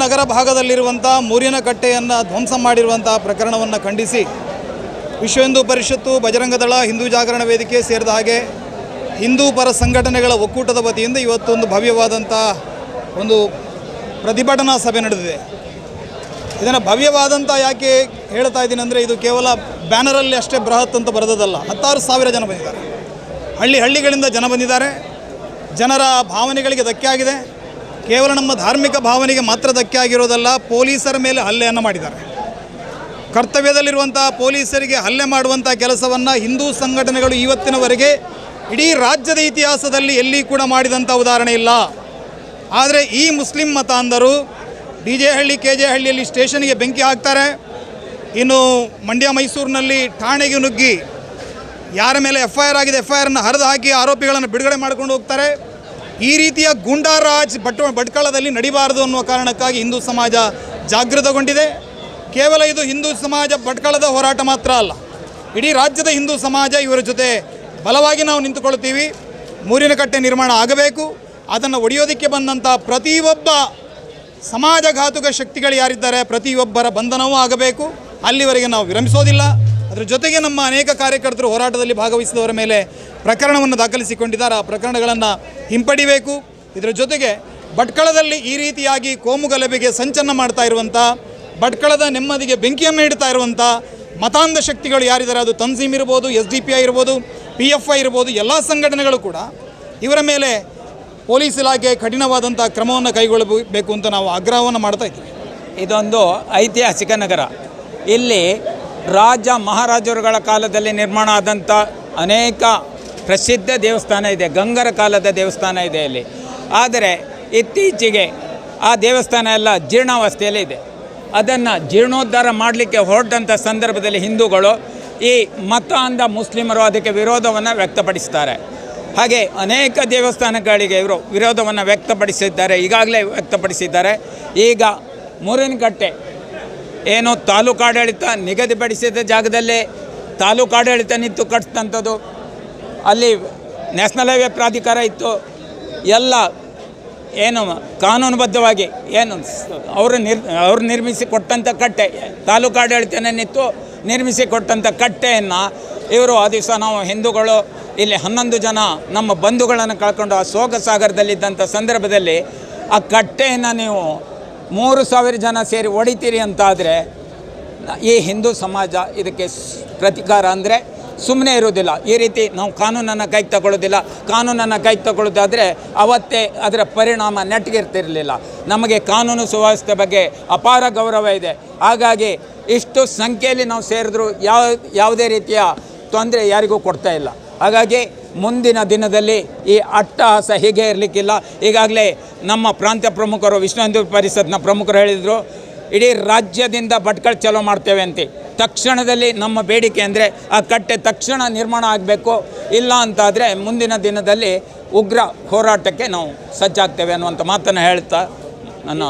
ನಗರ ಭಾಗದಲ್ಲಿರುವಂಥ ಮೂರಿನಕಟ್ಟೆಯನ್ನು ಧ್ವಂಸ ಮಾಡಿರುವಂಥ ಪ್ರಕರಣವನ್ನು ಖಂಡಿಸಿ ವಿಶ್ವ ಹಿಂದೂ ಪರಿಷತ್ತು, ಬಜರಂಗದಳ, ಹಿಂದೂ ಜಾಗರಣ ವೇದಿಕೆ ಸೇರಿದ ಹಾಗೆ ಹಿಂದೂ ಪರ ಸಂಘಟನೆಗಳ ಒಕ್ಕೂಟದ ವತಿಯಿಂದ ಇವತ್ತೊಂದು ಭವ್ಯವಾದಂಥ ಒಂದು ಪ್ರತಿಭಟನಾ ಸಭೆ ನಡೆದಿದೆ. ಇದನ್ನು ಭವ್ಯವಾದಂಥ ಯಾಕೆ ಹೇಳ್ತಾ ಇದ್ದೀನಿ ಅಂದರೆ, ಇದು ಕೇವಲ ಬ್ಯಾನರಲ್ಲಿ ಅಷ್ಟೇ ಬೃಹತ್ ಅಂತ ಬರೆದದಲ್ಲ. 16,000 ಜನ ಬಂದಿದ್ದಾರೆ. ಹಳ್ಳಿಗಳಿಂದ ಜನ ಬಂದಿದ್ದಾರೆ. ಜನರ ಭಾವನೆಗಳಿಗೆ ಧಕ್ಕೆ ಆಗಿದೆ. ಕೇವಲ ನಮ್ಮ ಧಾರ್ಮಿಕ ಭಾವನೆಗೆ ಮಾತ್ರ ಧಕ್ಕೆ ಆಗಿರೋದಲ್ಲ, ಪೊಲೀಸರ ಮೇಲೆ ಹಲ್ಲೆಯನ್ನು ಮಾಡಿದ್ದಾರೆ. ಕರ್ತವ್ಯದಲ್ಲಿರುವಂಥ ಪೊಲೀಸರಿಗೆ ಹಲ್ಲೆ ಮಾಡುವಂಥ ಕೆಲಸವನ್ನು ಹಿಂದೂ ಸಂಘಟನೆಗಳು ಇವತ್ತಿನವರೆಗೆ ಇಡೀ ರಾಜ್ಯದ ಇತಿಹಾಸದಲ್ಲಿ ಎಲ್ಲಿ ಕೂಡ ಮಾಡಿದಂಥ ಉದಾಹರಣೆ ಇಲ್ಲ. ಆದರೆ ಈ ಮುಸ್ಲಿಂ ಮತಾಂಧರು DJ ಹಳ್ಳಿ, KJ ಹಳ್ಳಿಯಲ್ಲಿ ಸ್ಟೇಷನ್ಗೆ ಬೆಂಕಿ ಹಾಕ್ತಾರೆ. ಇನ್ನು ಮಂಡ್ಯ, ಮೈಸೂರಿನಲ್ಲಿ ಠಾಣೆಗೆ ನುಗ್ಗಿ ಯಾರ ಮೇಲೆ FIR ಆಗಿದೆ FIRನ ಹರಿದು ಹಾಕಿ ಆರೋಪಿಗಳನ್ನು ಬಿಡುಗಡೆ ಮಾಡ್ಕೊಂಡು ಹೋಗ್ತಾರೆ. ಈ ರೀತಿಯ ಗೂಂಡಾರಾಜ್ ಭಟ್ಕಳದಲ್ಲಿ ನಡಿಬಾರದು ಅನ್ನುವ ಕಾರಣಕ್ಕಾಗಿ ಹಿಂದೂ ಸಮಾಜ ಜಾಗೃತಗೊಂಡಿದೆ. ಕೇವಲ ಇದು ಹಿಂದೂ ಸಮಾಜ ಭಟ್ಕಳದ ಹೋರಾಟ ಮಾತ್ರ ಅಲ್ಲ, ಇಡೀ ರಾಜ್ಯದ ಹಿಂದೂ ಸಮಾಜ ಇವರ ಜೊತೆ ಬಲವಾಗಿ ನಾವು ನಿಂತುಕೊಳ್ತೀವಿ. ಮೂರಿನಕಟ್ಟೆ ನಿರ್ಮಾಣ ಆಗಬೇಕು. ಅದನ್ನು ಒಡೆಯೋದಕ್ಕೆ ಬಂದಂಥ ಪ್ರತಿಯೊಬ್ಬ ಸಮಾಜಘಾತುಕ ಶಕ್ತಿಗಳು ಯಾರಿದ್ದಾರೆ ಪ್ರತಿಯೊಬ್ಬರ ಬಂಧನವೂ ಆಗಬೇಕು. ಅಲ್ಲಿವರೆಗೆ ನಾವು ವಿರಮಿಸೋದಿಲ್ಲ. ಅದರ ಜೊತೆಗೆ ನಮ್ಮ ಅನೇಕ ಕಾರ್ಯಕರ್ತರು ಹೋರಾಟದಲ್ಲಿ ಭಾಗವಹಿಸಿದವರ ಮೇಲೆ ಪ್ರಕರಣವನ್ನು ದಾಖಲಿಸಿಕೊಂಡಿದ್ದಾರೆ. ಆ ಪ್ರಕರಣಗಳನ್ನು ಹಿಂಪಡಿಬೇಕು. ಇದರ ಜೊತೆಗೆ ಭಟ್ಕಳದಲ್ಲಿ ಈ ರೀತಿಯಾಗಿ ಕೋಮುಗಲಭೆಗೆ ಸಂಚನ್ನು ಮಾಡ್ತಾ ಇರುವಂಥ, ಭಟ್ಕಳದ ನೆಮ್ಮದಿಗೆ ಬೆಂಕಿಯನ್ನು ಇಡ್ತಾ ಇರುವಂಥ ಮತಾಂಧ ಶಕ್ತಿಗಳು ಯಾರಿದ್ದಾರೆ, ಅದು ತನ್ಜೀಮ್ ಇರ್ಬೋದು, SDPI ಇರ್ಬೋದು, PFI ಇರ್ಬೋದು, ಎಲ್ಲ ಸಂಘಟನೆಗಳು ಕೂಡ ಇವರ ಮೇಲೆ ಪೊಲೀಸ್ ಇಲಾಖೆ ಕಠಿಣವಾದಂಥ ಕ್ರಮವನ್ನು ಕೈಗೊಳ್ಳಬೇಕು ಅಂತ ನಾವು ಆಗ್ರಹವನ್ನು ಮಾಡ್ತಾ ಇದ್ದೀವಿ. ಇದೊಂದು ಐತಿಹಾಸಿಕ ನಗರ. ಇಲ್ಲಿ ರಾಜ ಮಹಾರಾಜರುಗಳ ಕಾಲದಲ್ಲಿ ನಿರ್ಮಾಣ ಆದಂಥ ಅನೇಕ ಪ್ರಸಿದ್ಧ ದೇವಸ್ಥಾನ ಇದೆ. ಗಂಗರ ಕಾಲದ ದೇವಸ್ಥಾನ ಇದೆ ಇಲ್ಲಿ. ಆದರೆ ಇತ್ತೀಚೆಗೆ ಆ ದೇವಸ್ಥಾನ ಎಲ್ಲ ಜೀರ್ಣಾವಸ್ಥೆಯಲ್ಲಿ ಇದೆ. ಅದನ್ನು ಜೀರ್ಣೋದ್ಧಾರ ಮಾಡಲಿಕ್ಕೆ ಹೊರಟಂಥ ಸಂದರ್ಭದಲ್ಲಿ ಹಿಂದೂಗಳು, ಈ ಮತ ಅಂಧ ಮುಸ್ಲಿಮರು ಅದಕ್ಕೆ ವಿರೋಧವನ್ನು ವ್ಯಕ್ತಪಡಿಸ್ತಾರೆ. ಹಾಗೆ ಅನೇಕ ದೇವಸ್ಥಾನಗಳಿಗೆ ಇವರು ವಿರೋಧವನ್ನು ವ್ಯಕ್ತಪಡಿಸಿದ್ದಾರೆ, ಈಗಾಗಲೇ ವ್ಯಕ್ತಪಡಿಸಿದ್ದಾರೆ. ಈಗ ಮೂರಿನಕಟ್ಟೆ ಏನು ತಾಲೂಕಾಡಳಿತ ನಿಗದಿಪಡಿಸಿದ ಜಾಗದಲ್ಲೇ ತಾಲೂಕಾಡಳಿತ ನಿಂತು ಕಟ್ಟಿದಂಥದ್ದು, ಅಲ್ಲಿ ನ್ಯಾಷನಲ್ ಹೈವೇ ಪ್ರಾಧಿಕಾರ ಇತ್ತು. ಎಲ್ಲ ಏನು ಕಾನೂನುಬದ್ಧವಾಗಿ ಏನು ಅವರು ನಿರ್ಮಿಸಿ ಕೊಟ್ಟಂಥ ಕಟ್ಟೆ, ತಾಲೂಕಾಡಳಿತನೇ ನಿಂತು ನಿರ್ಮಿಸಿ ಕೊಟ್ಟಂಥ ಕಟ್ಟೆಯನ್ನು ಇವರು ಆ ದಿವಸ ನಾವು ಹಿಂದೂಗಳು ಇಲ್ಲಿ 11 ಜನ ನಮ್ಮ ಬಂಧುಗಳನ್ನು ಕಳ್ಕೊಂಡು ಆ ಶೋಕ ಸಾಗರದಲ್ಲಿದ್ದಂಥ ಸಂದರ್ಭದಲ್ಲಿ ಆ ಕಟ್ಟೆಯನ್ನು ನೀವು 3,000 ಜನ ಸೇರಿ ಹೊಡಿತೀರಿ ಅಂತಾದರೆ ಈ ಹಿಂದೂ ಸಮಾಜ ಇದಕ್ಕೆ ಪ್ರತಿಕಾರ ಅಂದರೆ ಸುಮ್ಮನೆ ಇರೋದಿಲ್ಲ. ಈ ರೀತಿ ನಾವು ಕಾನೂನನ್ನು ಕೈಗೆ ತಗೊಳ್ಳೋದಿಲ್ಲ. ಕಾನೂನನ್ನು ಕೈಗೆ ತಗೊಳ್ಳೋದಾದರೆ ಅವತ್ತೇ ಅದರ ಪರಿಣಾಮ ನೆಟ್ಟಗಿರ್ತಿರಲಿಲ್ಲ. ನಮಗೆ ಕಾನೂನು ಸುವ್ಯವಸ್ಥೆ ಬಗ್ಗೆ ಅಪಾರ ಗೌರವ ಇದೆ. ಹಾಗಾಗಿ ಇಷ್ಟು ಸಂಖ್ಯೆಯಲ್ಲಿ ನಾವು ಸೇರಿದ್ರು ಯಾವುದೇ ರೀತಿಯ ತೊಂದರೆ ಯಾರಿಗೂ ಕೊಡ್ತಾ ಇಲ್ಲ. ಹಾಗಾಗಿ ಮುಂದಿನ ದಿನದಲ್ಲಿ ಈ ಅಟ್ಟಹಾಸ ಹೀಗೆ ಇರಲಿಕ್ಕಿಲ್ಲ. ಈಗಾಗಲೇ ನಮ್ಮ ಪ್ರಾಂತ್ಯ ಪ್ರಮುಖರು, ವಿಶ್ವ ಹಿಂದೂ ಪರಿಷತ್ನ ಪ್ರಮುಖರು ಹೇಳಿದರು, ಇಡೀ ರಾಜ್ಯದಿಂದ ಭಟ್ಕಳ ಚಲೋ ಮಾಡ್ತೇವೆ ಅಂತ. ತಕ್ಷಣದಲ್ಲಿ ನಮ್ಮ ಬೇಡಿಕೆ ಅಂದರೆ ಆ ಕಟ್ಟೆ ತಕ್ಷಣ ನಿರ್ಮಾಣ ಆಗಬೇಕು. ಇಲ್ಲ ಅಂತಾದರೆ ಮುಂದಿನ ದಿನದಲ್ಲಿ ಉಗ್ರ ಹೋರಾಟಕ್ಕೆ ನಾವು ಸಜ್ಜಾಗ್ತೇವೆ ಅನ್ನುವಂಥ ಮಾತನ್ನು ಹೇಳ್ತಾ ನನ್ನ